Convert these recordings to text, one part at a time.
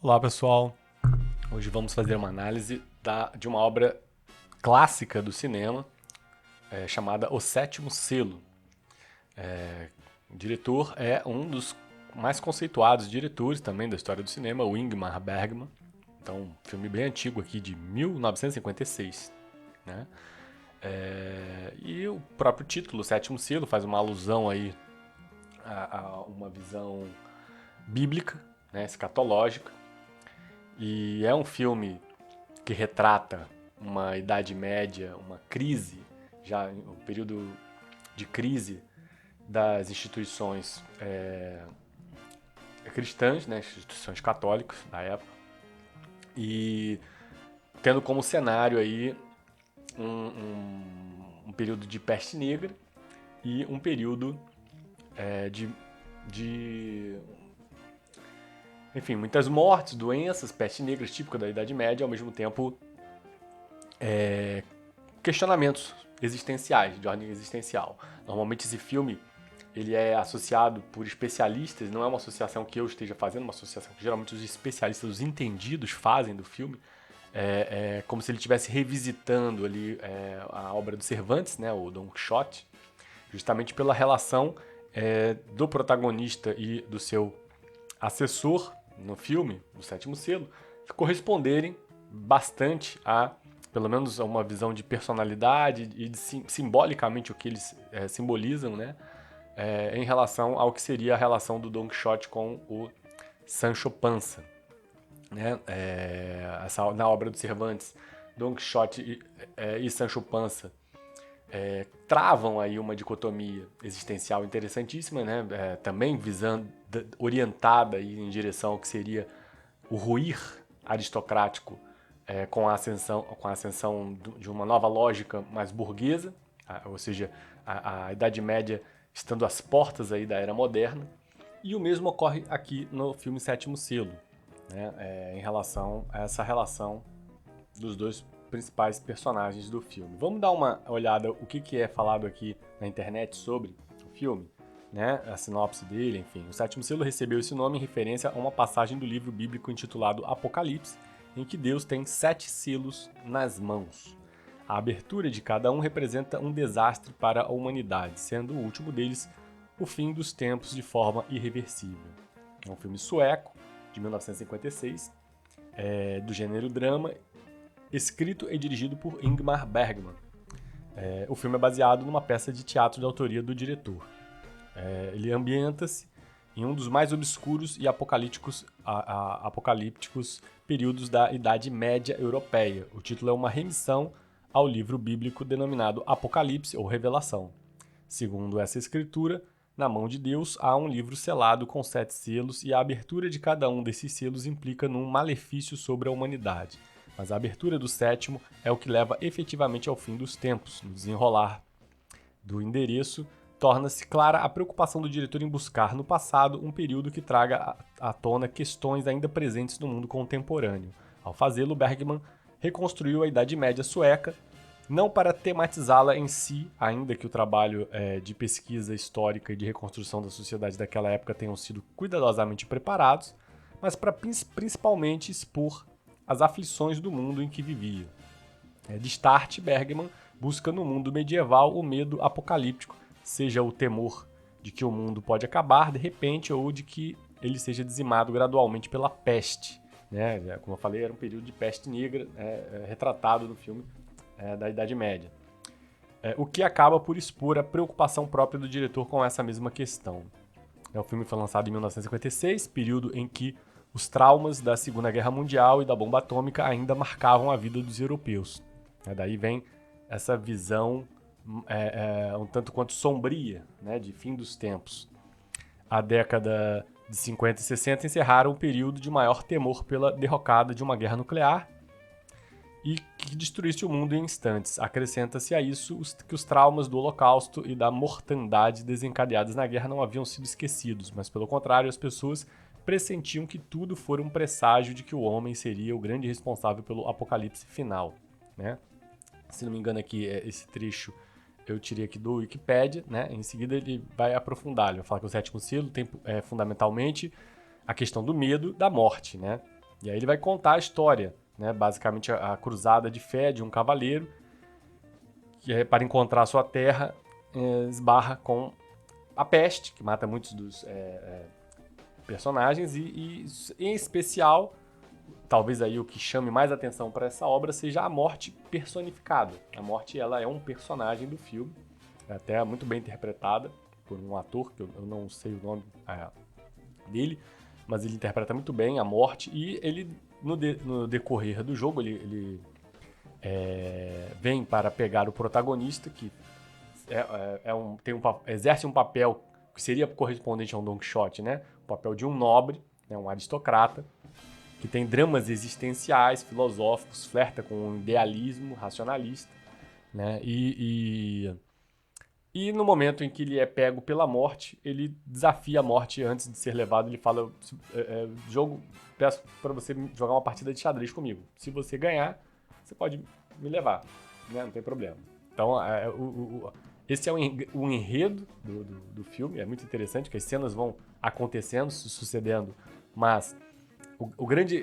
Olá pessoal, hoje vamos fazer uma análise de uma obra clássica do cinema chamada O Sétimo Selo. O diretor é um dos mais conceituados diretores também da história do cinema, o Ingmar Bergman. Então, um filme bem antigo aqui de 1956, né? E o próprio título, O Sétimo Selo, faz uma alusão aí a uma visão bíblica, né, escatológica. E é um filme que retrata uma Idade Média, uma crise, já um período de crise das instituições cristãs, né, instituições católicas da época, e tendo como cenário aí um período de peste negra e um período enfim, muitas mortes, doenças, peste negra típica da Idade Média, ao mesmo tempo questionamentos existenciais, de ordem existencial. Normalmente esse filme ele é associado por especialistas, não é uma associação que eu esteja fazendo, uma associação que geralmente os especialistas, os entendidos fazem do filme, como se ele estivesse revisitando ali a obra do Cervantes, né, o Don Quixote, justamente pela relação do protagonista e do seu assessor no filme, do Sétimo Selo, corresponderem bastante a, pelo menos, a uma visão de personalidade e de simbolicamente o que eles simbolizam, né? Em relação ao que seria a relação do Don Quixote com o Sancho Panza. Né? Na obra do Cervantes, Don Quixote e Sancho Panza travam aí uma dicotomia existencial interessantíssima, né? Também visando, orientada aí em direção ao que seria o ruir aristocrático com a ascensão de uma nova lógica mais burguesa, ou seja, a Idade Média estando às portas aí da Era Moderna. E o mesmo ocorre aqui no filme Sétimo Selo, né? Em relação a essa relação dos dois principais personagens do filme. Vamos dar uma olhada o que é falado aqui na internet sobre o filme, né? A sinopse dele, enfim. O Sétimo Selo recebeu esse nome em referência a uma passagem do livro bíblico intitulado Apocalipse, em que Deus tem 7 selos nas mãos. A abertura de cada um representa um desastre para a humanidade, sendo o último deles o fim dos tempos de forma irreversível. É um filme sueco, de 1956, do gênero drama, escrito e dirigido por Ingmar Bergman. O filme é baseado numa peça de teatro de autoria do diretor. Ele ambienta-se em um dos mais obscuros e apocalípticos períodos da Idade Média Europeia. O título é uma remissão ao livro bíblico denominado Apocalipse ou Revelação. Segundo essa escritura, na mão de Deus há um livro selado com 7 selos e a abertura de cada um desses selos implica num malefício sobre a humanidade. Mas a abertura do 7º é o que leva efetivamente ao fim dos tempos. No desenrolar do endereço, torna-se clara a preocupação do diretor em buscar no passado um período que traga à tona questões ainda presentes no mundo contemporâneo. Ao fazê-lo, Bergman reconstruiu a Idade Média sueca, não para tematizá-la em si, ainda que o trabalho de pesquisa histórica e de reconstrução da sociedade daquela época tenham sido cuidadosamente preparados, mas para principalmente expor as aflições do mundo em que vivia. De start, Bergman busca no mundo medieval o medo apocalíptico, seja o temor de que o mundo pode acabar de repente ou de que ele seja dizimado gradualmente pela peste. Né? Como eu falei, era um período de peste negra retratado no filme da Idade Média. O que acaba por expor a preocupação própria do diretor com essa mesma questão. O filme foi lançado em 1956, período em que os traumas da Segunda Guerra Mundial e da bomba atômica ainda marcavam a vida dos europeus. Daí vem essa visão um tanto quanto sombria, né, de fim dos tempos. A década de 50 e 60 encerraram um período de maior temor pela derrocada de uma guerra nuclear e que destruísse o mundo em instantes. Acrescenta-se a isso que os traumas do Holocausto e da mortandade desencadeadas na guerra não haviam sido esquecidos, mas pelo contrário, as pessoas pressentiam que tudo fora um presságio de que o homem seria o grande responsável pelo apocalipse final, né? Se não me engano aqui, esse trecho eu tirei aqui do Wikipedia, né? Em seguida ele vai aprofundar, ele vai falar que o sétimo selo tem fundamentalmente a questão do medo da morte, né? E aí ele vai contar a história, né? Basicamente a cruzada de fé de um cavaleiro que para encontrar a sua terra esbarra com a peste, que mata muitos dos personagens e em especial, talvez aí o que chame mais atenção para essa obra seja a morte personificada. A morte, ela é um personagem do filme, é até muito bem interpretada por um ator, que eu não sei o nome dele, mas ele interpreta muito bem a morte e ele, no decorrer do jogo, ele vem para pegar o protagonista, que exerce um papel que seria correspondente a um Don Quixote, né? O papel de um nobre, né? Um aristocrata, que tem dramas existenciais, filosóficos, flerta com um idealismo racionalista, né? E no momento em que ele é pego pela morte, ele desafia a morte antes de ser levado. Ele fala: jogo, peço para você jogar uma partida de xadrez comigo. Se você ganhar, você pode me levar, né? Não tem problema. Então, esse é o enredo do filme. É muito interessante que as cenas vão acontecendo, se sucedendo, mas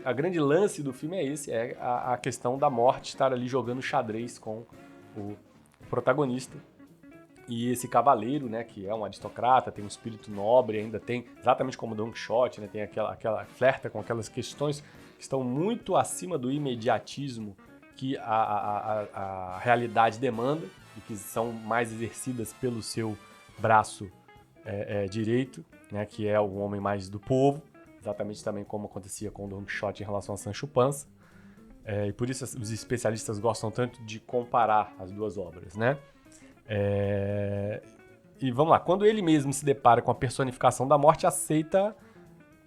a grande lance do filme é esse, é a questão da morte estar ali jogando xadrez com o protagonista. E esse cavaleiro, né, que é um aristocrata, tem um espírito nobre, ainda tem, exatamente como Don Quixote, né, tem aquela flerta com aquelas questões que estão muito acima do imediatismo que a realidade demanda e que são mais exercidas pelo seu braço direito, né, que é o homem mais do povo, exatamente também como acontecia com Don Quixote em relação a Sancho Panza. E por isso os especialistas gostam tanto de comparar as duas obras, né? E vamos lá, quando ele mesmo se depara com a personificação da morte, aceita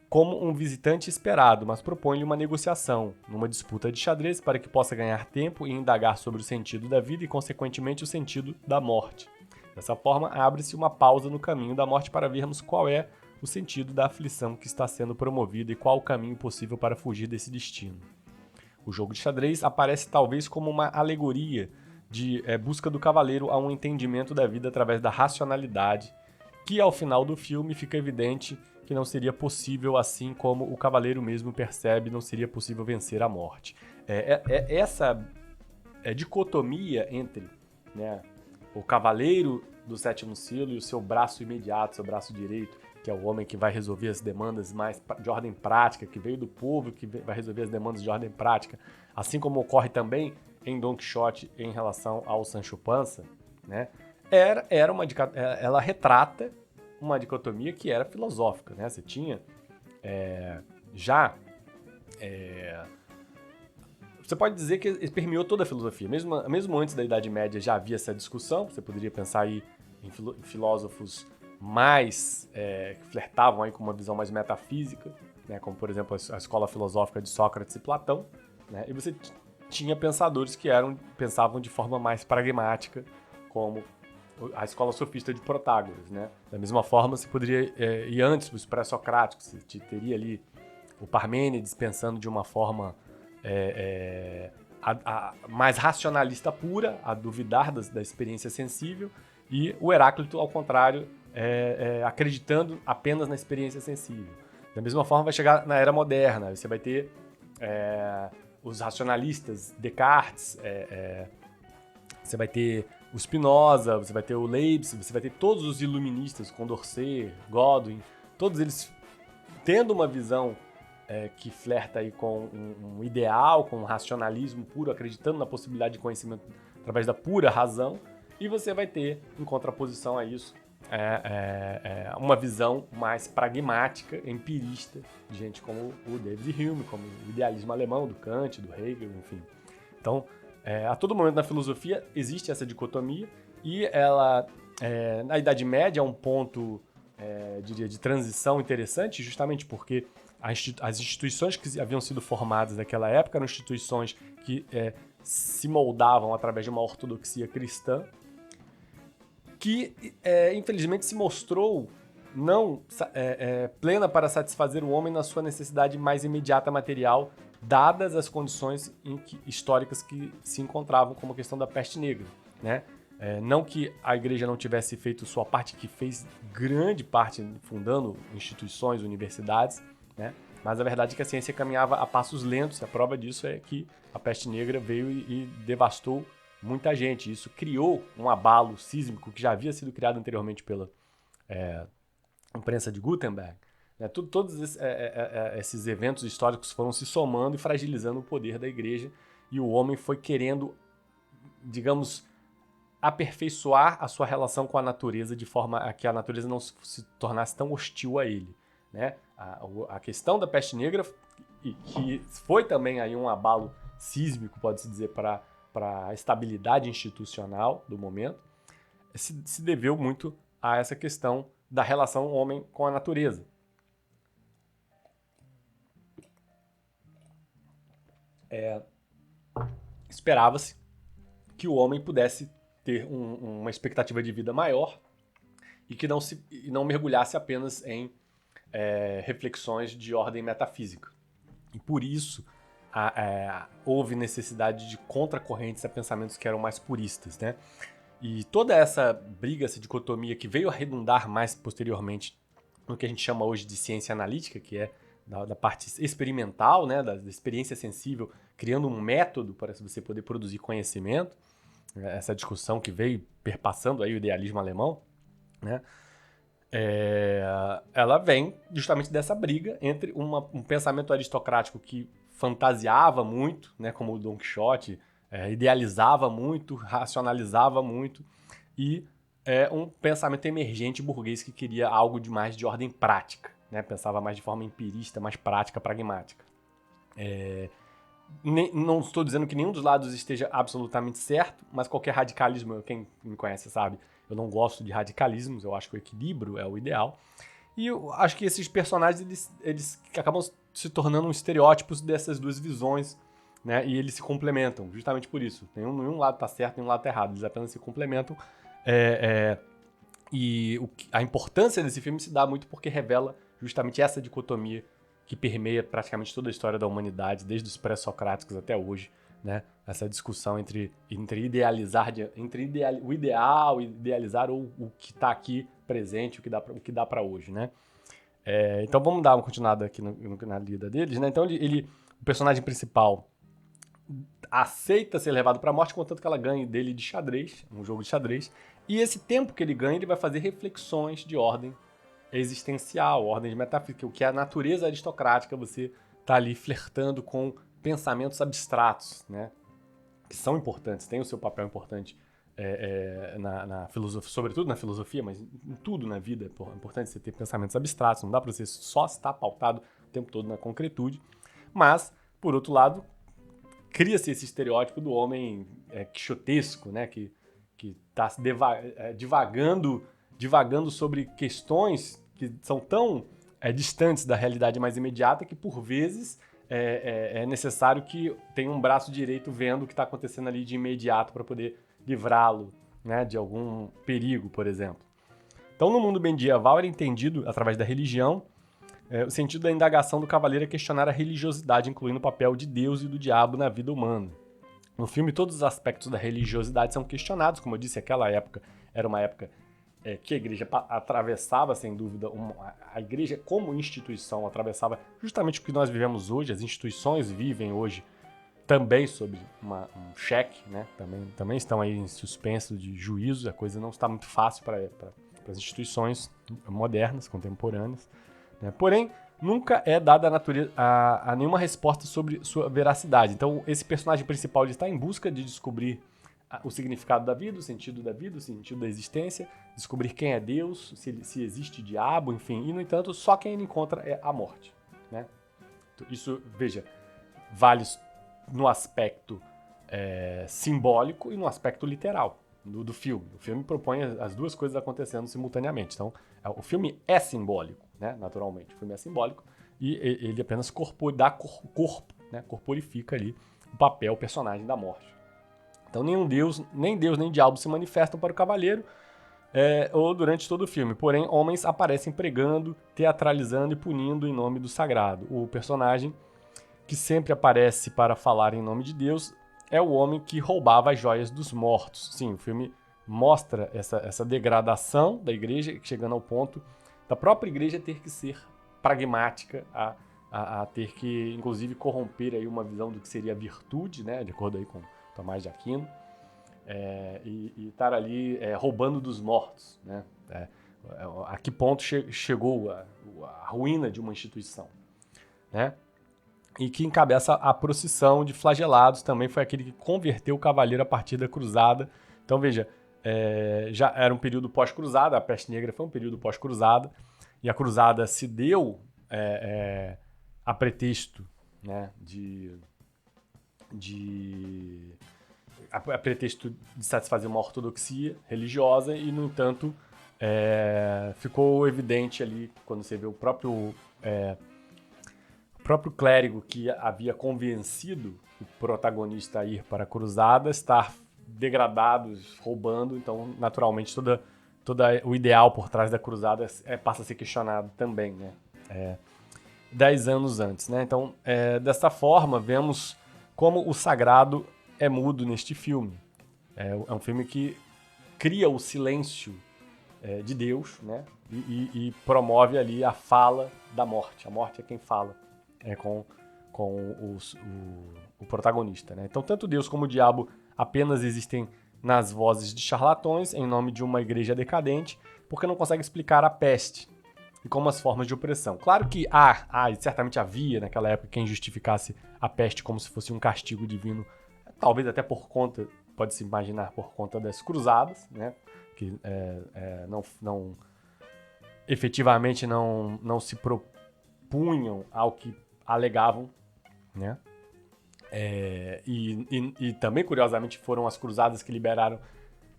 como um visitante esperado, mas propõe-lhe uma negociação, numa disputa de xadrez para que possa ganhar tempo e indagar sobre o sentido da vida e, consequentemente, o sentido da morte. Dessa forma, abre-se uma pausa no caminho da morte para vermos qual é o sentido da aflição que está sendo promovida e qual o caminho possível para fugir desse destino. O jogo de xadrez aparece talvez como uma alegoria de busca do cavaleiro a um entendimento da vida através da racionalidade, que ao final do filme fica evidente que não seria possível, assim como o cavaleiro mesmo percebe, não seria possível vencer a morte. Essa dicotomia entre, né, o cavaleiro do sétimo selo e o seu braço imediato, seu braço direito, que é o homem que vai resolver as demandas mais de ordem prática, que veio do povo, que vai resolver as demandas de ordem prática, assim como ocorre também em Don Quixote em relação ao Sancho Panza, né? Ela retrata uma dicotomia que era filosófica, né? Você tinha você pode dizer que permeou toda a filosofia. Mesmo antes da Idade Média já havia essa discussão. Você poderia pensar aí em filósofos mais que flertavam aí com uma visão mais metafísica, né? Como, por exemplo, a escola filosófica de Sócrates e Platão, né? E você tinha pensadores que pensavam de forma mais pragmática, como a escola sofista de Protágoras, né? Da mesma forma, você poderia ir antes dos pré-socráticos. Você teria ali o Parmênides pensando de uma forma mais racionalista pura, a duvidar da experiência sensível, e o Heráclito, ao contrário, acreditando apenas na experiência sensível. Da mesma forma, vai chegar na Era Moderna, você vai ter os racionalistas, Descartes, você vai ter o Spinoza, você vai ter o Leibniz, você vai ter todos os iluministas, Condorcet, Godwin, todos eles tendo uma visão que flerta aí com um ideal, com um racionalismo puro, acreditando na possibilidade de conhecimento através da pura razão, e você vai ter, em contraposição a isso, uma visão mais pragmática, empirista, de gente como o David Hume, como o idealismo alemão, do Kant, do Hegel, enfim. Então, a todo momento na filosofia existe essa dicotomia, e ela, na Idade Média, é um ponto, diria, de transição interessante, justamente porque as instituições que haviam sido formadas naquela época eram instituições que se moldavam através de uma ortodoxia cristã, que infelizmente se mostrou não plena para satisfazer o homem na sua necessidade mais imediata material, dadas as condições históricas que se encontravam, como a questão da peste negra, né? Não que a igreja não tivesse feito sua parte, que fez grande parte fundando instituições, universidades, né? Mas a verdade é que a ciência caminhava a passos lentos, e a prova disso é que a peste negra veio e devastou muita gente. Isso criou um abalo sísmico que já havia sido criado anteriormente pela imprensa de Gutenberg. Né? Todos esses eventos históricos foram se somando e fragilizando o poder da igreja, e o homem foi querendo, digamos, aperfeiçoar a sua relação com a natureza de forma a que a natureza não se tornasse tão hostil a ele. Né? A questão da peste negra, que foi também aí um abalo sísmico, pode-se dizer, para a estabilidade institucional do momento, se deveu muito a essa questão da relação homem com a natureza. Esperava-se que o homem pudesse ter uma expectativa de vida maior e que não mergulhasse apenas em reflexões de ordem metafísica. E por isso houve necessidade de contracorrentes a pensamentos que eram mais puristas, né? E toda essa briga, essa dicotomia que veio a redundar mais posteriormente no que a gente chama hoje de ciência analítica, que é da parte experimental, né, da experiência sensível, criando um método para você poder produzir conhecimento, essa discussão que veio perpassando aí o idealismo alemão, né, ela vem justamente dessa briga entre um pensamento aristocrático que fantasiava muito, né, como o Don Quixote, idealizava muito, racionalizava muito, e um pensamento emergente burguês que queria algo de mais de ordem prática, né, pensava mais de forma empirista, mais prática, pragmática. Não estou dizendo que nenhum dos lados esteja absolutamente certo, mas qualquer radicalismo, quem me conhece sabe, eu não gosto de radicalismos, eu acho que o equilíbrio é o ideal. E eu acho que esses personagens, eles acabam se tornando estereótipos dessas duas visões, né? E eles se complementam, justamente por isso. Nenhum lado está certo, nenhum lado está errado, eles apenas se complementam. E a importância desse filme se dá muito porque revela justamente essa dicotomia que permeia praticamente toda a história da humanidade, desde os pré-socráticos até hoje, né? Essa discussão entre idealizar, o ideal, idealizar ou o que está aqui presente, o que dá para hoje, né? Então vamos dar uma continuada aqui na lida deles, né? Então o personagem principal aceita ser levado para a morte, contanto que ela ganhe dele de xadrez, um jogo de xadrez, e esse tempo que ele ganha, ele vai fazer reflexões de ordem existencial, ordem de metafísica, o que é a natureza aristocrática, você tá ali flertando com pensamentos abstratos, né? Que são importantes, têm o seu papel importante na filosofia, sobretudo na filosofia, mas em tudo na vida é importante você ter pensamentos abstratos, não dá para você só estar pautado o tempo todo na concretude, mas, por outro lado, cria-se esse estereótipo do homem quixotesco, né? Que está divagando sobre questões que são tão distantes da realidade mais imediata que, por vezes, é necessário que tenha um braço direito vendo o que está acontecendo ali de imediato para poder livrá-lo, né, de algum perigo, por exemplo. Então, no mundo medieval, era entendido, através da religião, o sentido da indagação do cavaleiro é questionar a religiosidade, incluindo o papel de Deus e do diabo na vida humana. No filme, todos os aspectos da religiosidade são questionados. Como eu disse, aquela época era uma época que a igreja atravessava, sem dúvida, a igreja como instituição atravessava justamente o que nós vivemos hoje. As instituições vivem hoje também sob um cheque, né? Também estão aí em suspenso de juízo. A coisa não está muito fácil para as instituições modernas, contemporâneas, né? Porém, nunca é dada a nenhuma resposta sobre sua veracidade. Então, esse personagem principal ele está em busca de descobrir o significado da vida, o sentido da existência, descobrir quem é Deus, se existe diabo, enfim. E, no entanto, só quem ele encontra é a morte, né? Isso, veja, vale no aspecto simbólico e no aspecto literal do filme. O filme propõe as duas coisas acontecendo simultaneamente. Então, o filme é simbólico, né? Naturalmente. O filme é simbólico e ele apenas dá corpo, né? Corporifica ali o personagem da morte. Então, nem Deus nem diabo se manifestam para o cavaleiro ou durante todo o filme. Porém, homens aparecem pregando, teatralizando e punindo em nome do sagrado. O personagem que sempre aparece para falar em nome de Deus é o homem que roubava as joias dos mortos. Sim, o filme mostra essa degradação da igreja, chegando ao ponto da própria igreja ter que ser pragmática a a ter que, inclusive, corromper aí uma visão do que seria a virtude, né, de acordo aí com Tomás de Aquino, e estar ali roubando dos mortos, né? A que ponto chegou a ruína de uma instituição, né? E que encabeça a procissão de flagelados, também foi aquele que converteu o cavaleiro a partir da cruzada. Então veja, já era um período pós-cruzada, a peste negra foi um período pós-cruzada, e a cruzada se deu a pretexto, né, a pretexto de satisfazer uma ortodoxia religiosa e, no entanto, ficou evidente ali, quando você vê o próprio clérigo que havia convencido o protagonista a ir para a cruzada estar degradado, roubando, então, naturalmente, todo o ideal por trás da cruzada passa a ser questionado também, né? 10 anos antes, né? Então, dessa forma, vemos como o sagrado é mudo neste filme. É um filme que cria o silêncio de Deus, né? E promove ali a fala da morte. A morte é quem fala com o protagonista, né? Então, tanto Deus como o diabo apenas existem nas vozes de charlatões em nome de uma igreja decadente, porque não consegue explicar a peste e como as formas de opressão. Claro que certamente havia naquela época quem justificasse a peste como se fosse um castigo divino, talvez até por conta, pode-se imaginar, por conta das cruzadas, né? Que efetivamente não se propunham ao que alegavam, né? E também, curiosamente, foram as cruzadas que liberaram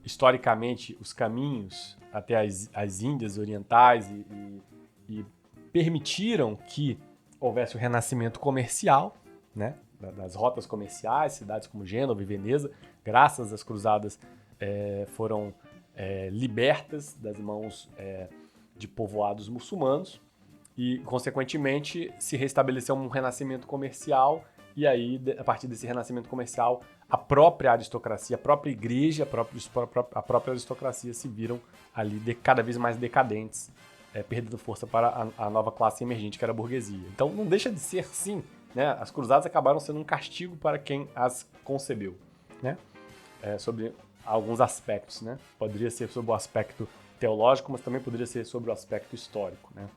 historicamente os caminhos até as Índias orientais e permitiram que houvesse o renascimento comercial, né, das rotas comerciais, cidades como Gênova e Veneza, graças às cruzadas, foram libertas das mãos de povoados muçulmanos e, consequentemente, se restabeleceu um renascimento comercial. E aí, a partir desse renascimento comercial, a própria aristocracia, a própria igreja, a própria aristocracia se viram ali cada vez mais decadentes, perdendo força para a nova classe emergente, que era a burguesia. Então, não deixa de ser, sim, né? As cruzadas acabaram sendo um castigo para quem as concebeu, né? Sobre alguns aspectos, né? Poderia ser sobre o aspecto teológico, mas também poderia ser sobre o aspecto histórico, né?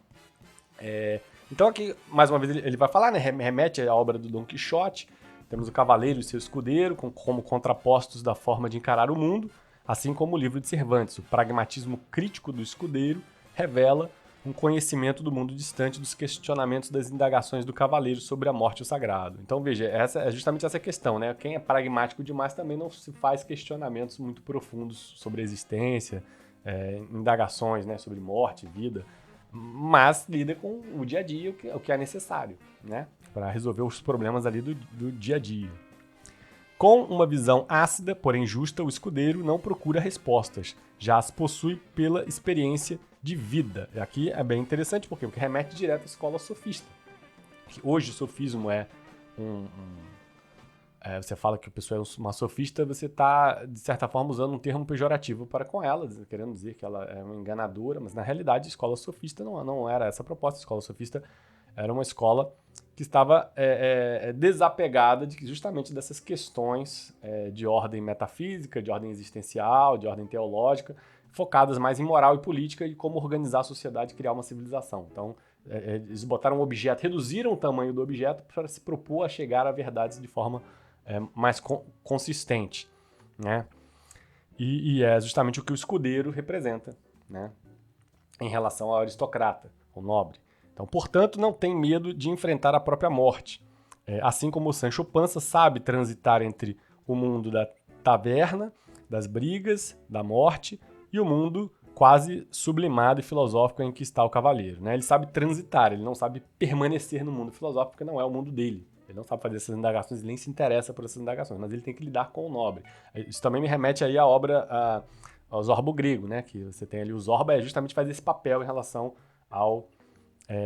Então aqui, mais uma vez, ele vai falar, né? Remete à obra do Dom Quixote. Temos o cavaleiro e seu escudeiro como contrapostos da forma de encarar o mundo, assim como o livro de Cervantes. O pragmatismo crítico do escudeiro revela um conhecimento do mundo distante dos questionamentos das indagações do cavaleiro sobre a morte e o sagrado. Então veja, é justamente essa questão, né? Quem é pragmático demais também não se faz questionamentos muito profundos sobre a existência, indagações, né, sobre morte, vida, mas lida com o dia a dia, o que é necessário, né, para resolver os problemas ali do dia a dia. Com uma visão ácida, porém justa, o escudeiro não procura respostas, já as possui pela experiência de vida. E aqui é bem interessante, porque remete direto à escola sofista. Hoje o sofismo é você fala que a pessoa é uma sofista, você está, de certa forma, usando um termo pejorativo para com ela, querendo dizer que ela é uma enganadora, mas na realidade a escola sofista não era essa a proposta. A escola sofista era uma escola que estava desapegada justamente dessas questões de ordem metafísica, de ordem existencial, de ordem teológica, focadas mais em moral e política e como organizar a sociedade e criar uma civilização. Então, eles botaram um objeto, reduziram o tamanho do objeto para se propor a chegar a verdades de forma mais consistente, né? E é justamente o que o escudeiro representa, né, em relação ao aristocrata, ao nobre. Então, portanto, não tem medo de enfrentar a própria morte. Assim como o Sancho Panza sabe transitar entre o mundo da taverna, das brigas, da morte, e o mundo quase sublimado e filosófico em que está o cavaleiro, né? Ele sabe transitar, ele não sabe permanecer no mundo filosófico, porque não é o mundo dele. Ele não sabe fazer essas indagações, ele nem se interessa por essas indagações, mas ele tem que lidar com o nobre. Isso também me remete aí à obra, ao Zorba grego, né? Que você tem ali o Zorba, justamente faz esse papel em relação ao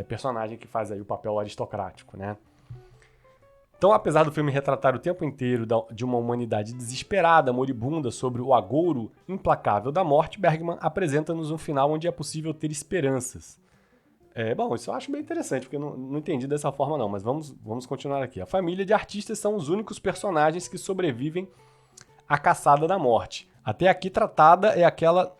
personagem que faz aí o papel aristocrático, né? Então, apesar do filme retratar o tempo inteiro de uma humanidade desesperada, moribunda, sobre o agouro implacável da morte, Bergman apresenta-nos um final onde é possível ter esperanças. Bom, isso eu acho bem interessante, porque eu não entendi dessa forma não, mas vamos continuar aqui. A família de artistas são os únicos personagens que sobrevivem à caçada da morte. Até aqui tratada é aquela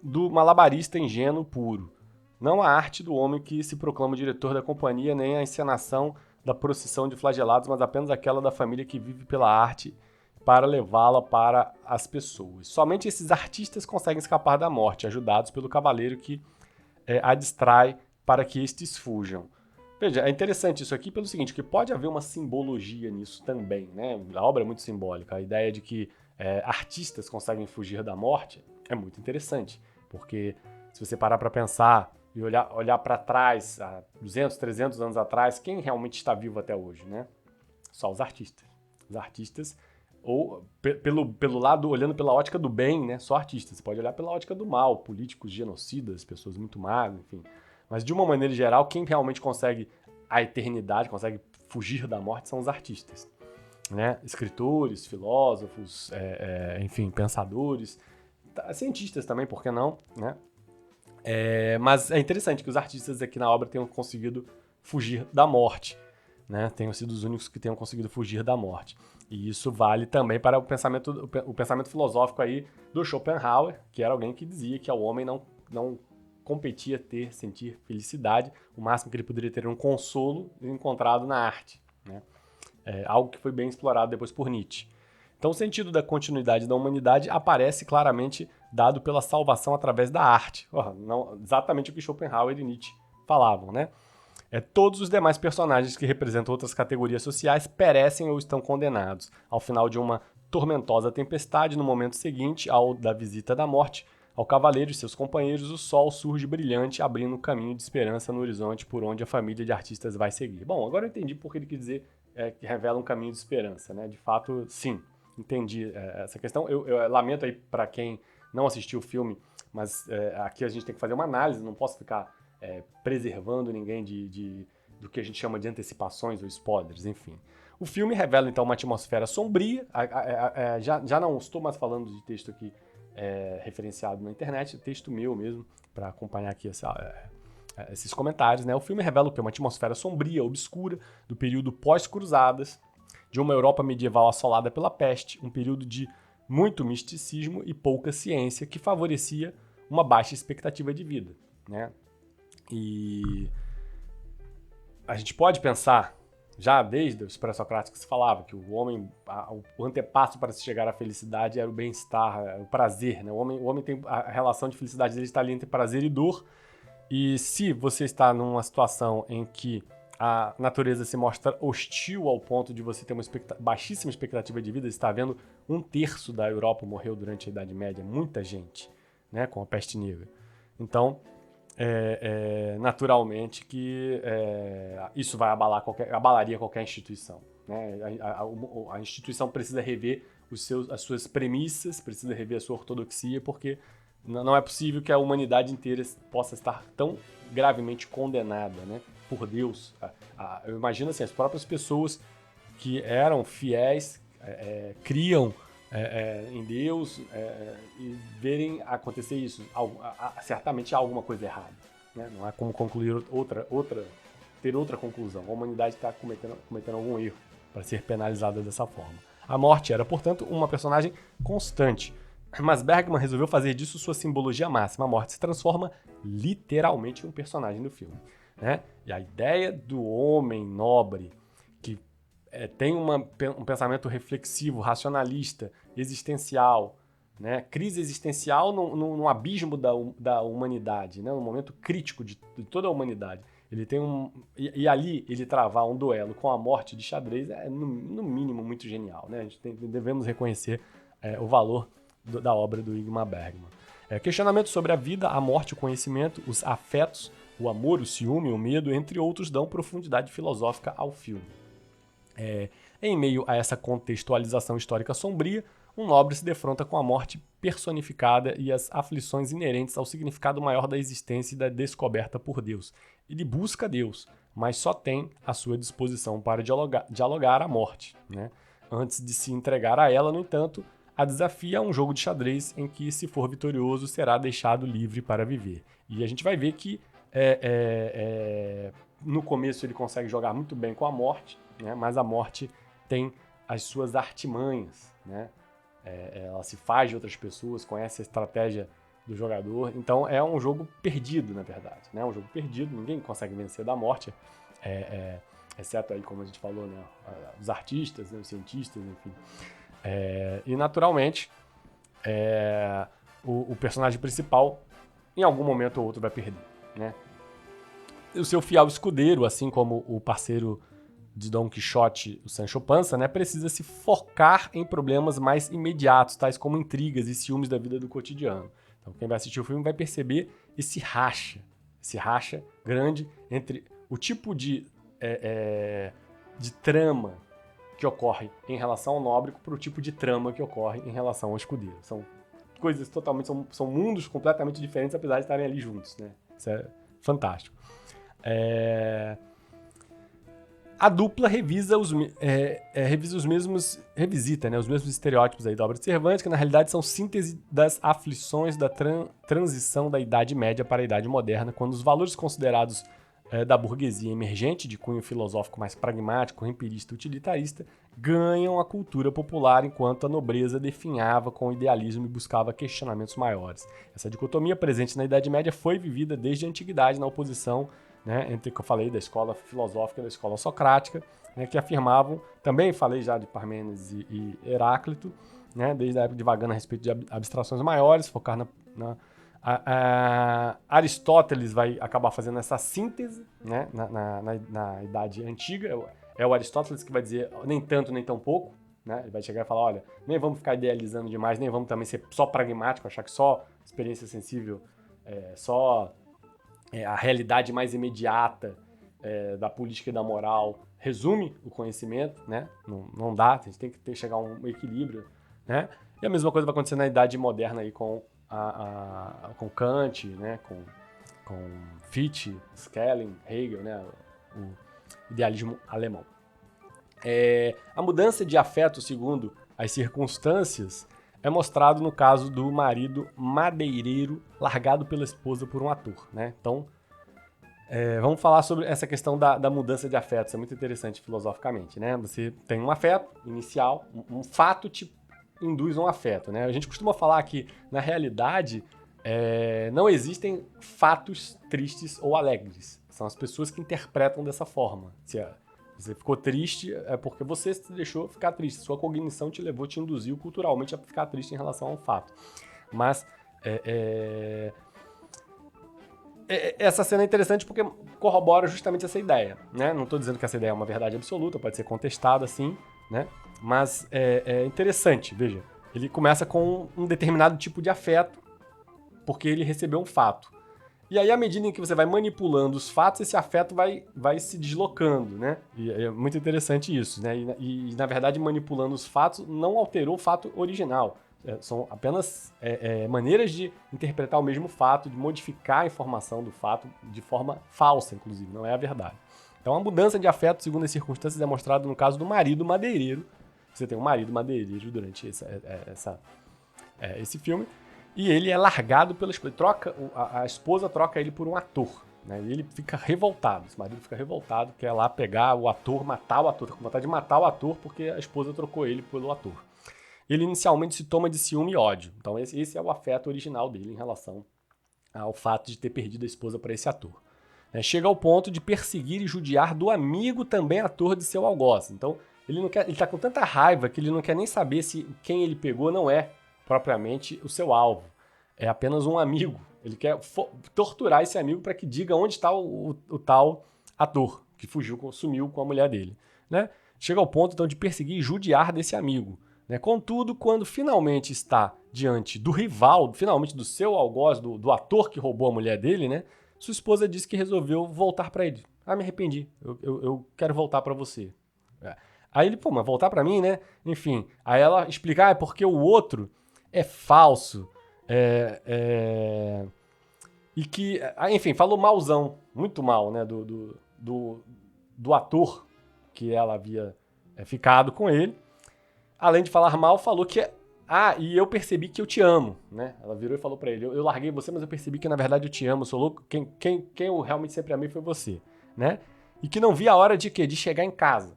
do malabarista ingênuo puro. Não a arte do homem que se proclama diretor da companhia, nem a encenação da procissão de flagelados, mas apenas aquela da família que vive pela arte para levá-la para as pessoas. Somente esses artistas conseguem escapar da morte, ajudados pelo cavaleiro que a distrai para que estes fujam. Veja, é interessante isso aqui pelo seguinte, que pode haver uma simbologia nisso também, né? A obra é muito simbólica. A ideia de que artistas conseguem fugir da morte é muito interessante, porque se você parar para pensar e olhar para trás, há 200, 300 anos atrás, quem realmente está vivo até hoje, né? Só os artistas. Os artistas, ou pelo lado, olhando pela ótica do bem, né? Só artistas. Você pode olhar pela ótica do mal, políticos genocidas, pessoas muito magras, enfim. Mas de uma maneira geral, quem realmente consegue a eternidade, consegue fugir da morte, são os artistas. Né? Escritores, filósofos, enfim, pensadores, cientistas também, por que não? Né? Mas é interessante que os artistas aqui na obra tenham conseguido fugir da morte. Né? Tenham sido os únicos que tenham conseguido fugir da morte. E isso vale também para o pensamento filosófico aí do Schopenhauer, que era alguém que dizia que ao homem não competia sentir felicidade, o máximo que ele poderia ter era um consolo encontrado na arte, né? Algo que foi bem explorado depois por Nietzsche. Então o sentido da continuidade da humanidade aparece claramente dado pela salvação através da arte. Não, exatamente o que Schopenhauer e Nietzsche falavam, né? Todos os demais personagens que representam outras categorias sociais perecem ou estão condenados. Ao final de uma tormentosa tempestade, no momento seguinte ao da visita da morte, ao cavaleiro e seus companheiros, o sol surge brilhante, abrindo um caminho de esperança no horizonte por onde a família de artistas vai seguir. Bom, agora eu entendi por que ele quis dizer que revela um caminho de esperança, né? De fato, sim, entendi essa questão. Eu lamento aí para quem não assistiu o filme, mas aqui a gente tem que fazer uma análise, não posso ficar preservando ninguém do que a gente chama de antecipações ou spoilers, enfim. O filme revela então uma atmosfera sombria, já não estou mais falando de texto aqui referenciado na internet, texto meu mesmo, para acompanhar aqui esses comentários, né? O filme revela o que? Uma atmosfera sombria, obscura, do período pós-cruzadas, de uma Europa medieval assolada pela peste, um período de muito misticismo e pouca ciência que favorecia uma baixa expectativa de vida, né? E a gente pode pensar, já desde os pré-socráticos se falava que o homem, o antepasso para se chegar à felicidade era o bem-estar, o prazer, né? O homem tem a relação de felicidade dele está ali entre prazer e dor. E se você está numa situação em que a natureza se mostra hostil ao ponto de você ter uma baixíssima expectativa de vida, você está vendo 1/3 da Europa morreu durante a Idade Média, muita gente, né, com a peste negra. Então, naturalmente que isso vai abalaria qualquer instituição. Né? A instituição precisa rever as suas premissas, precisa rever a sua ortodoxia, porque não é possível que a humanidade inteira possa estar tão gravemente condenada, né, por Deus. Eu imagino assim, as próprias pessoas que eram fiéis, criam em Deus e verem acontecer isso. Certamente há alguma coisa errada. Né? Não há como concluir ter outra conclusão. A humanidade está cometendo algum erro para ser penalizada dessa forma. A morte era, portanto, uma personagem constante. Mas Bergman resolveu fazer disso sua simbologia máxima. A morte se transforma literalmente em um personagem do filme. Né? E a ideia do homem nobre que tem um pensamento reflexivo, racionalista, existencial, né? Crise existencial num abismo da humanidade, né? Um momento crítico de toda a humanidade. Ele tem e ali ele travar um duelo com a morte de xadrez é, no mínimo, muito genial. Né? A gente devemos reconhecer o valor da obra do Ingmar Bergman. Questionamentos sobre a vida, a morte, o conhecimento, os afetos, o amor, o ciúme, o medo, entre outros, dão profundidade filosófica ao filme. Em meio a essa contextualização histórica sombria, um nobre se defronta com a morte personificada e as aflições inerentes ao significado maior da existência e da descoberta por Deus. Ele busca Deus, mas só tem à sua disposição para dialogar a morte. Né? Antes de se entregar a ela, no entanto, a desafia a um jogo de xadrez em que, se for vitorioso, será deixado livre para viver. E a gente vai ver que No começo ele consegue jogar muito bem com a morte, né? Mas a morte tem as suas artimanhas, né? Ela se faz de outras pessoas, conhece a estratégia do jogador. Então é um jogo perdido, na verdade, né? É um jogo perdido, ninguém consegue vencer da morte, exceto aí, como a gente falou, né? Os artistas, né? Os cientistas, enfim. E naturalmente, o personagem principal, em algum momento ou outro, vai perder, né? O seu fiel escudeiro, assim como o parceiro de Don Quixote, o Sancho Panza, né, precisa se focar em problemas mais imediatos, tais como intrigas e ciúmes da vida do cotidiano. Então, quem vai assistir o filme vai perceber esse racha grande entre o tipo de trama que ocorre em relação ao Nóbrego para o tipo de trama que ocorre em relação ao escudeiro. São coisas totalmente, são mundos completamente diferentes, apesar de estarem ali juntos, né? Isso é fantástico. A dupla revisita os mesmos estereótipos aí da obra de Cervantes, que na realidade são síntese das aflições da transição da Idade Média para a Idade Moderna, quando os valores considerados da burguesia emergente, de cunho filosófico mais pragmático, empirista e utilitarista, ganham a cultura popular, enquanto a nobreza definhava com o idealismo e buscava questionamentos maiores. Essa dicotomia presente na Idade Média foi vivida desde a antiguidade na oposição, né, entre o que eu falei da escola filosófica e da escola socrática, né, que afirmavam, também falei já de Parmênides e Heráclito, né, desde a época divagando a respeito de abstrações maiores, focar Aristóteles vai acabar fazendo essa síntese, né, na Idade Antiga. É o Aristóteles que vai dizer nem tanto nem tão pouco, né? Ele vai chegar e falar, olha, nem vamos ficar idealizando demais, nem vamos também ser só pragmático, achar que só experiência sensível, só a realidade mais imediata da política e da moral resume o conhecimento, né? Não dá, a gente tem que chegar a um equilíbrio, né? E a mesma coisa vai acontecer na Idade Moderna aí com Kant, né? Com Fichte, Schelling, Hegel, né? O idealismo alemão. A mudança de afeto segundo as circunstâncias é mostrado no caso do marido madeireiro largado pela esposa por um ator, né? Então, vamos falar sobre essa questão da mudança de afeto. Isso é muito interessante filosoficamente, né? Você tem um afeto inicial, um fato te induz um afeto, né? A gente costuma falar que, na realidade, não existem fatos tristes ou alegres. São as pessoas que interpretam dessa forma. Se você ficou triste, é porque você se deixou ficar triste. Sua cognição te levou, te induziu culturalmente a ficar triste em relação a um fato. Mas essa cena é interessante porque corrobora justamente essa ideia, né? Não estou dizendo que essa ideia é uma verdade absoluta, pode ser contestada assim, né? Mas é interessante, veja. Ele começa com um determinado tipo de afeto porque ele recebeu um fato. E aí, à medida em que você vai manipulando os fatos, esse afeto vai se deslocando, né? E é muito interessante isso, né? E na verdade, manipulando os fatos não alterou o fato original. São apenas maneiras de interpretar o mesmo fato, de modificar a informação do fato de forma falsa, inclusive, não é a verdade. Então, a mudança de afeto, segundo as circunstâncias, é mostrada no caso do marido madeireiro. Você tem um marido madeireiro durante esse filme. E ele é largado pela esposa. A esposa troca ele por um ator, né? E ele fica revoltado. Esse marido fica revoltado, quer lá pegar o ator, matar o ator. Tá com vontade de matar o ator porque a esposa trocou ele pelo ator. Ele inicialmente se toma de ciúme e ódio. Então esse é o afeto original dele em relação ao fato de ter perdido a esposa para esse ator. Chega ao ponto de perseguir e judiar do amigo também ator de seu algoz. Então ele tá com tanta raiva que ele não quer nem saber se quem ele pegou não é propriamente o seu alvo. É apenas um amigo. Ele quer torturar esse amigo para que diga onde está o tal ator que sumiu com a mulher dele, né? Chega ao ponto, então, de perseguir e judiar desse amigo, né? Contudo, quando finalmente está diante do rival, finalmente do seu algoz, do ator que roubou a mulher dele, né? Sua esposa disse que resolveu voltar para ele. Me arrependi. Eu quero voltar para você. Aí ele, mas voltar para mim, né? Enfim, aí ela explica, é porque o outro é falso. E que, enfim, falou malzão, muito mal, né, do ator que ela havia ficado com ele. Além de falar mal, falou que E eu percebi que eu te amo, né? Ela virou e falou pra ele, eu larguei você, mas eu percebi que na verdade eu te amo, eu sou louco, quem eu realmente sempre amei foi você, né? E que não via a hora de quê? De chegar em casa.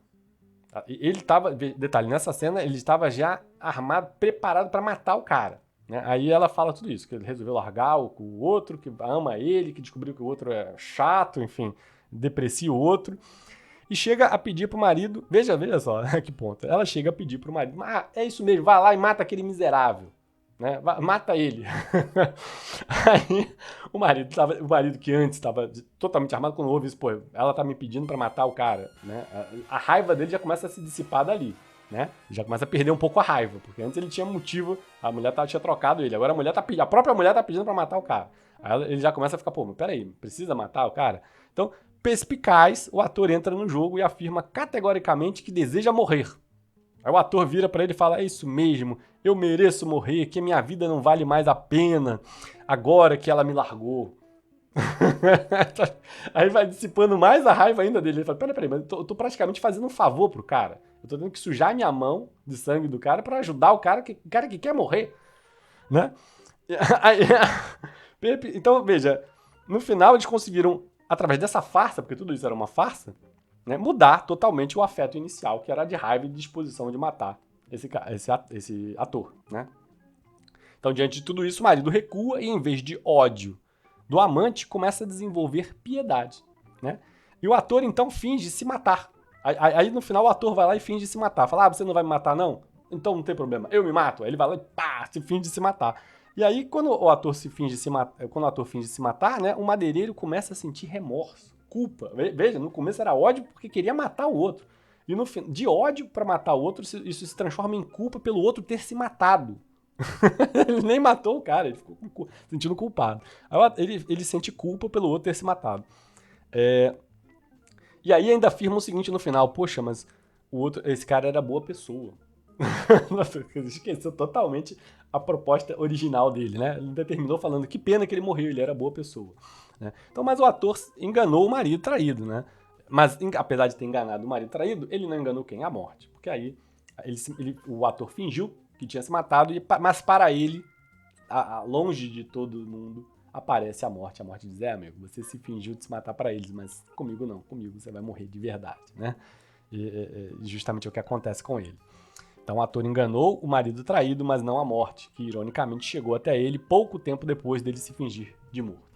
Ele tava, detalhe, nessa cena ele estava já armado, preparado pra matar o cara, né? Aí ela fala tudo isso, que ele resolveu largar o outro, que ama ele, que descobriu que o outro é chato, enfim, deprecia o outro. E chega a pedir pro marido, veja só, que ponto. Ela chega a pedir pro marido, é isso mesmo, vai lá e mata aquele miserável, né? Mata ele. Aí o marido que antes estava totalmente armado, quando ouve isso, pô, ela tá me pedindo pra matar o cara, né? A raiva dele já começa a se dissipar dali, né? Já começa a perder um pouco a raiva, porque antes ele tinha motivo, a mulher tinha trocado ele, agora a própria mulher tá pedindo pra matar o cara. Aí ele já começa a ficar, pô, mas peraí, precisa matar o cara? Então, perspicaz, o ator entra no jogo e afirma categoricamente que deseja morrer. Aí o ator vira pra ele e fala, é isso mesmo, eu mereço morrer, que minha vida não vale mais a pena, agora que ela me largou. Aí vai dissipando mais a raiva ainda dele. Ele fala, peraí, mas eu tô praticamente fazendo um favor pro cara. Eu tô tendo que sujar minha mão de sangue do cara pra ajudar o cara que quer morrer, né? Aí, então, veja, no final eles conseguiram, através dessa farsa, porque tudo isso era uma farsa, né, mudar totalmente o afeto inicial, que era de raiva e disposição de matar esse ator, né? Então, diante de tudo isso, o marido recua e, em vez de ódio do amante, começa a desenvolver piedade, né? E o ator, então, finge se matar. Aí, no final, o ator vai lá e finge se matar. Fala, você não vai me matar, não? Então não tem problema, eu me mato. Aí ele vai lá e pá, se finge se matar. E aí, quando o ator finge se matar, né, o madeireiro começa a sentir remorso, culpa. Veja, no começo era ódio porque queria matar o outro. E no fim, de ódio para matar o outro, isso se transforma em culpa pelo outro ter se matado. Ele nem matou o cara, ele ficou sentindo culpado. Aí ele sente culpa pelo outro ter se matado. E aí ainda afirma o seguinte no final, poxa, mas esse cara era boa pessoa. Esqueceu totalmente a proposta original dele, né? Ele terminou falando que pena que ele morreu, ele era boa pessoa. Né? Então, mas o ator enganou o marido traído, né? Mas apesar de ter enganado o marido traído, ele não enganou quem? A morte. Porque aí o ator fingiu que tinha se matado, mas para ele, longe de todo mundo, aparece a morte. A morte diz, amigo, você se fingiu de se matar para eles, mas comigo não, comigo você vai morrer de verdade, né? E justamente é o que acontece com ele. Então o ator enganou o marido traído, mas não a morte, que ironicamente chegou até ele pouco tempo depois dele se fingir de morto.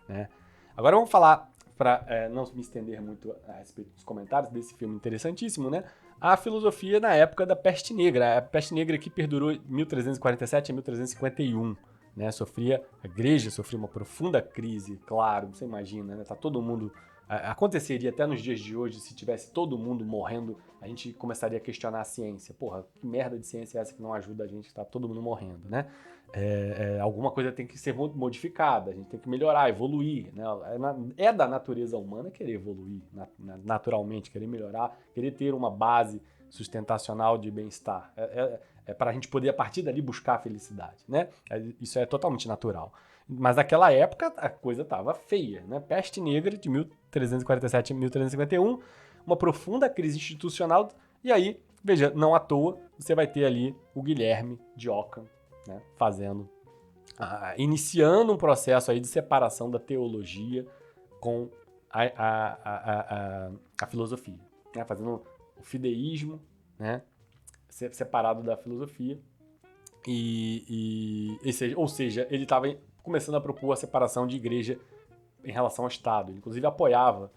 Né? Agora vamos falar, para não me estender muito a respeito dos comentários desse filme interessantíssimo, né? A filosofia na época da Peste Negra. A Peste Negra que perdurou de 1347 a 1351. Né? A igreja sofria uma profunda crise, claro, você imagina, né? Tá todo mundo... Aconteceria até nos dias de hoje, se tivesse todo mundo morrendo, a gente começaria a questionar a ciência. Porra, que merda de ciência é essa que não ajuda a gente, tá todo mundo morrendo, né? Alguma coisa tem que ser modificada, a gente tem que melhorar, evoluir, né? É da natureza humana querer evoluir, naturalmente, querer melhorar, querer ter uma base sustentacional de bem-estar. É para a gente poder, a partir dali, buscar a felicidade, né? Isso é totalmente natural. Mas naquela época a coisa estava feia, né? Peste Negra de 1347 a 1351, uma profunda crise institucional, e aí, veja, não à toa, você vai ter ali o Guilherme de Ockham, né, iniciando um processo aí de separação da teologia com a filosofia, né? Fazendo o fideísmo, né, separado da filosofia, ou seja, ele estava começando a propor a separação de igreja em relação ao Estado. Ele, inclusive, apoiava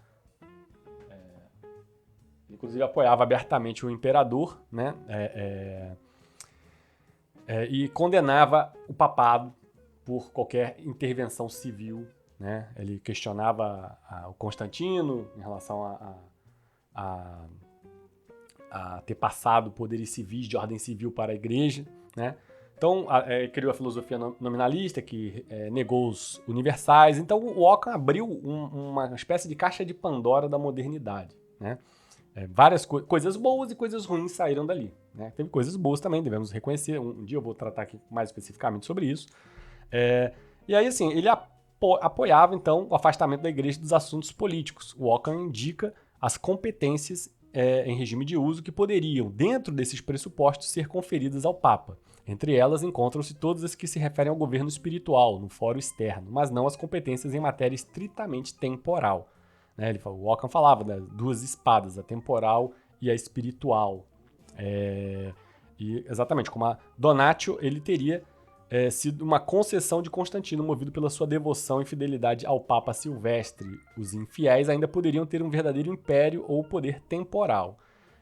abertamente o imperador, né? E condenava o papado por qualquer intervenção civil, né? Ele questionava o Constantino em relação a ter passado poderes civis de ordem civil para a igreja, né? Então, criou a filosofia nominalista, que negou os universais. Então, o Ockham abriu uma espécie de caixa de Pandora da modernidade, né? Várias coisas boas e coisas ruins saíram dali, né? Teve coisas boas também, devemos reconhecer. Um dia eu vou tratar aqui mais especificamente sobre isso. E aí, assim, ele apoiava, então, o afastamento da igreja dos assuntos políticos. O Ockham indica as competências em regime de uso que poderiam, dentro desses pressupostos, ser conferidas ao Papa. Entre elas encontram-se todas as que se referem ao governo espiritual, no fórum externo, mas não as competências em matéria estritamente temporal. Né? O Ockham falava das duas espadas, a temporal e a espiritual. E exatamente, como a Donatio, ele teria sido uma concessão de Constantino, movido pela sua devoção e fidelidade ao Papa Silvestre. Os infiéis ainda poderiam ter um verdadeiro império ou poder temporal.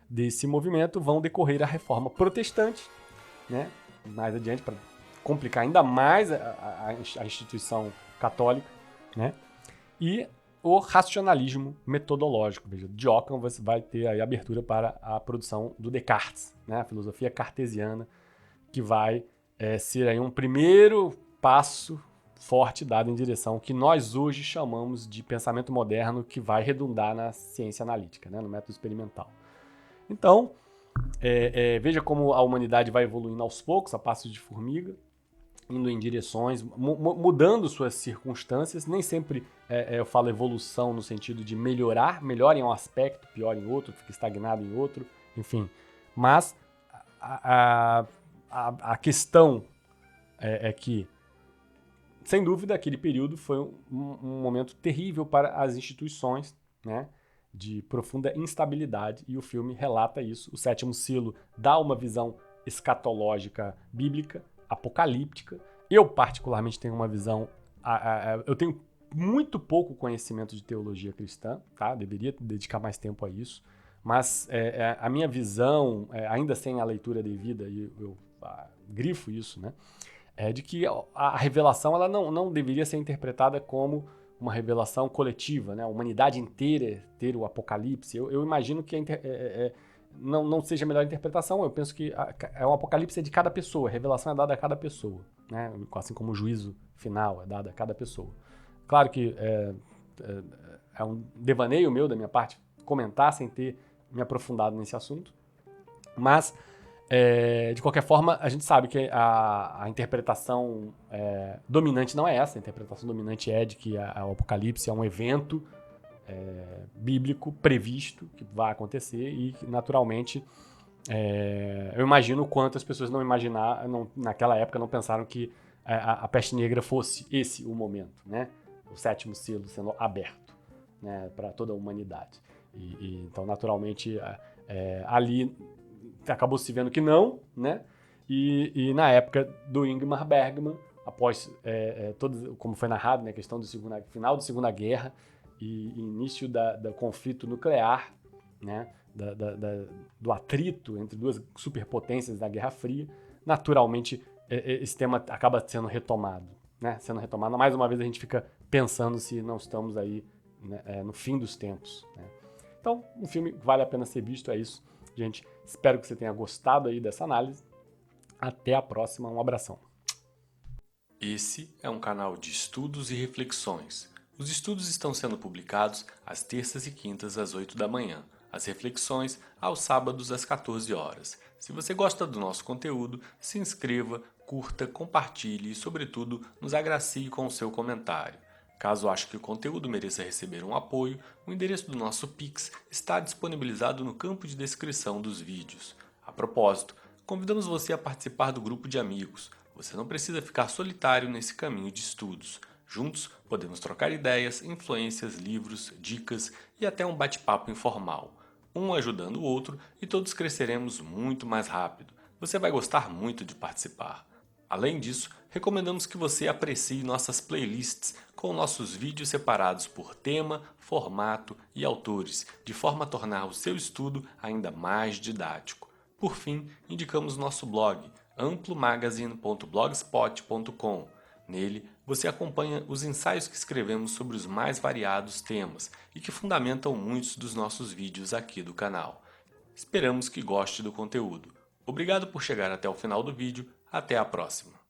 Desse movimento vão decorrer a reforma protestante, né? Mais adiante, para complicar ainda mais a instituição católica, né? E o racionalismo metodológico. Veja, de Ockham você vai ter aí abertura para a produção do Descartes, né? A filosofia cartesiana, que vai ser aí um primeiro passo forte dado em direção ao que nós hoje chamamos de pensamento moderno, que vai redundar na ciência analítica, né? No método experimental. Então, veja como a humanidade vai evoluindo aos poucos, a passos de formiga, indo em direções, mudando suas circunstâncias. Nem sempre eu falo evolução no sentido de melhor em um aspecto, pior em outro, fica estagnado em outro, enfim. Mas a questão é que, sem dúvida, aquele período foi um momento terrível para as instituições, né? De profunda instabilidade, e o filme relata isso. O Sétimo Selo dá uma visão escatológica bíblica, apocalíptica. Eu, particularmente, tenho uma visão... eu tenho muito pouco conhecimento de teologia cristã, tá? Deveria dedicar mais tempo a isso, mas a minha visão, ainda sem a leitura devida, e eu grifo isso, né? É de que a revelação ela não deveria ser interpretada como uma revelação coletiva, né? A humanidade inteira ter o apocalipse. Eu imagino que não seja a melhor interpretação. Eu penso que o apocalipse é de cada pessoa, a revelação é dada a cada pessoa, né? Assim como o juízo final é dado a cada pessoa. Claro que é um devaneio meu, da minha parte, comentar sem ter me aprofundado nesse assunto, mas de qualquer forma, a gente sabe que a interpretação dominante não é essa. A interpretação dominante é de que o Apocalipse é um evento bíblico previsto que vai acontecer e que, naturalmente, eu imagino quantas pessoas naquela época não pensaram que a peste negra fosse esse o momento, né? O sétimo selo sendo aberto, né, para toda a humanidade. Então, naturalmente, ali acabou se vendo que não, né? E na época do Ingmar Bergman, após como foi narrado, né, a questão do final da Segunda Guerra e início do conflito nuclear, né, do atrito entre duas superpotências da Guerra Fria, naturalmente esse tema acaba sendo retomado, né? Sendo retomado. Mais uma vez a gente fica pensando se não estamos aí, né, no fim dos tempos, né? Então, um filme vale a pena ser visto, é isso. Gente, espero que você tenha gostado aí dessa análise. Até a próxima, um abração. Esse é um canal de estudos e reflexões. Os estudos estão sendo publicados às terças e quintas às 8 da manhã, as reflexões aos sábados às 14 horas. Se você gosta do nosso conteúdo, se inscreva, curta, compartilhe e, sobretudo, nos agracie com o seu comentário. Caso ache que o conteúdo mereça receber um apoio, o endereço do nosso Pix está disponibilizado no campo de descrição dos vídeos. A propósito, convidamos você a participar do grupo de amigos. Você não precisa ficar solitário nesse caminho de estudos. Juntos, podemos trocar ideias, influências, livros, dicas e até um bate-papo informal. Um ajudando o outro e todos cresceremos muito mais rápido. Você vai gostar muito de participar. Além disso, recomendamos que você aprecie nossas playlists com nossos vídeos separados por tema, formato e autores, de forma a tornar o seu estudo ainda mais didático. Por fim, indicamos nosso blog, amplomagazine.blogspot.com. Nele, você acompanha os ensaios que escrevemos sobre os mais variados temas e que fundamentam muitos dos nossos vídeos aqui do canal. Esperamos que goste do conteúdo. Obrigado por chegar até o final do vídeo. Até a próxima!